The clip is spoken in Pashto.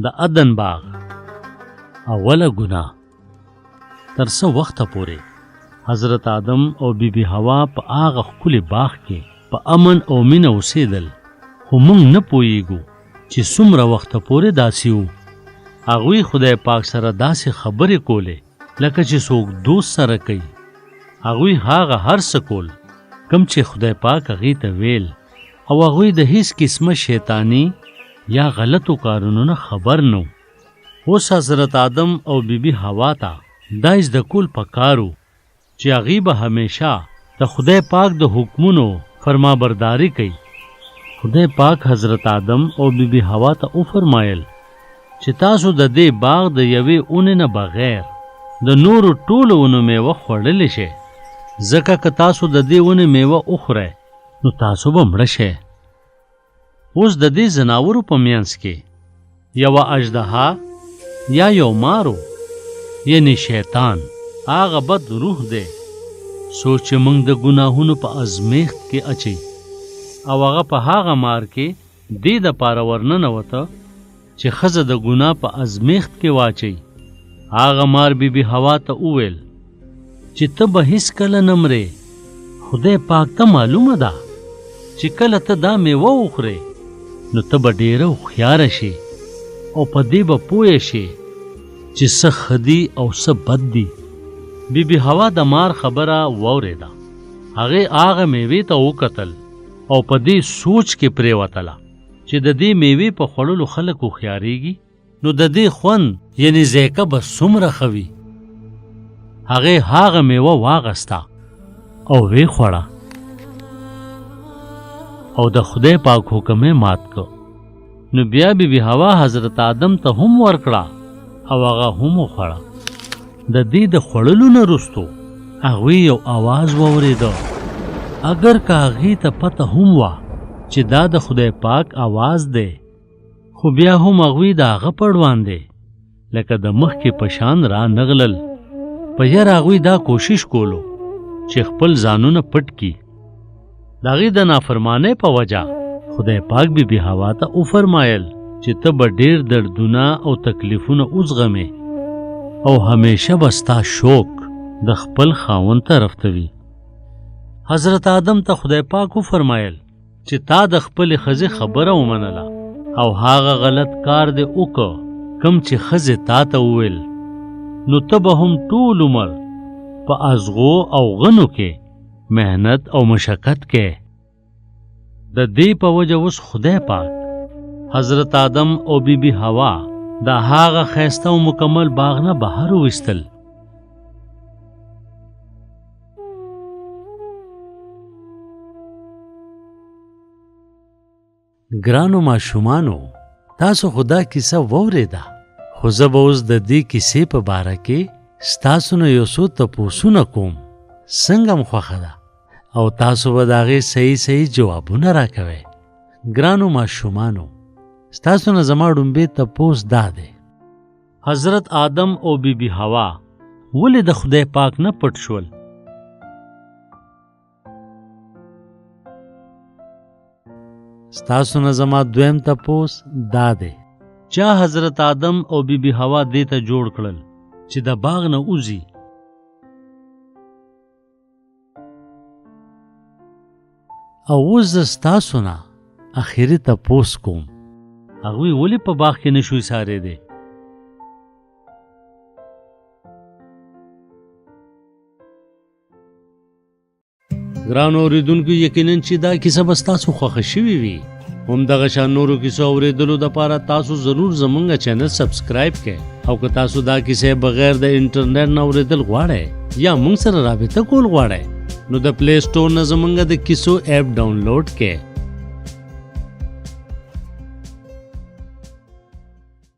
د عدن باغ اوله ګناه. تر څه وخته پورې حضرت آدم او بیبي حوا په هغه ښکلي باغ کې په امن او مینه اوسېدل، خو موږ نه پوهېږو چې څومره وخته پورې داسې وو. هغوی خدای پاک سره داسې خبرې کولې لکه چې څوک دوست سره کوي. هغوی هغه هر څه کول کوم چې خدای پاک هغې ته ویل، او هغوی د هیڅ قسمه شیطانی یا غلطو کارونو نه خبر نو. اوس حضرت آدم او بیبي حوا ته دا زده کول پکارو چې هغوی به همیشه د خدای پاک د حکمونو فرمابرداري کوي. خدای پاک حضرت آدم او بیبي حوا ته وفرمایل چې تاسو د دې باغ د یوې اونې نه بغیر د نورو ټولو اونو میوه خوړلی شئ، ځکه که تاسو د دې ونې میوه وخورئ نو تاسو به مړه شئ. اوس د دې ځناورو په منځ کې یوه اژدها یا یو مارو، یعنی شیطان، هغه بد روح دی څوک چې موږ د ګناهونو په ازمیښت کې اچوي، او هغه په هغه مار کې دې دپاره ورننوته چې ښځه د ګناه په ازمیښت کې واچوي. هغه مار بیبي حوا ته وویل چې ته به هیڅکله نه مرې. خدای پاک ته معلومه ده چې کله ته دا میوه وخورې نو ته به ډېره هوښیاره شې او په دې به پوه شې چې څه ښه دي او څه بد دي. بیبي حوا د مار خبره واورېده. هغې هغه میوې ته وکتل او په دې سوچ کې پرېوتله چې د دې میوې په خوړلو خلک هوښیارېږي نو د دې خوند یعنې ذایقه به څومره ښه وي. هغې هغه میوه واغسته او ویې خوړه او د خدای پاک حکم یې مات کړ. نو بیا بیبي حوا حضرت آدم ته هم ورکړه او هغه هم وخوړه. د دې د خوړلو نه وروستو هغوی یو اواز واورېده. اگر که هغې ته پته هم وه چې دا د خدای پاک اواز دی، خو بیا هم هغوی د هغه پړوان دی لکه د مخکې په شان را نغلل. په یر هغوی دا کوشش کولو چې خپل ځانونه پټ کړي. د هغې د نافرمانۍ په وجه خدای پاک بیبي حوا ته وفرمایل چې ته به ډېر دردونه او تکلیفونه وزغمې او همیشه به ستا شوق د خپل خاوند طرف ته وي. حضرت آدم ته خدای پاک وفرمایل چې تا د خپلې ښځې خبره ومنله او هغه غلط کار دې وکړ کوم چې ښځې تا ته وویل، نو ته به هم ټول عمر په ازغو او غنو کې محنت او مشقت کې. د دې په وجه اوس خدای پاک حضرت آدم او بیبي حوا د هغه ښایسته او مکمل باغ نه بهر وویستل. ګرانو ماشومانو، تاسو خو دا کیسه واورېده، خو زه به اوس د دې کیسې په باره کې ستاسو نه یو څو تپوسونه کوم. څنګه م خوښه ده او تاسو به د هغې صحیح جوابونه راکوئ. ګرانو ماشومانو، ستاسو نه زما ډومبې تپوس دا دی: حضرت آدم او بیبي حوا ولې د خدای پاک نه پټ شول؟ ستاسو نه زما دویم تپوس دا دی: چا حضرت آدم او بیبي حوا دې ته جوړ کړل چې د باغ نه وځي؟ او اوس زه ستاسو نه اخري تپوس کوم: هغوی ولې په باغ کې نشو ایسارېدی؟ ګرانو اورېدونکو، یقیناً چې دا کیسه به ستاسو خوښه شوې وي. همدغه شان نورو کیسو اورېدلو دپاره تاسو ضرور زموږ چینل سبسکرایب کړئ، او که تاسو دا کیسې بغیر د انټرنیټ نه اورېدل غواړئ یا موږ سره رابطه کول غواړئ نو د پلی سټور نه زموږ د کیسو ایپ ډاونلوډ کړئ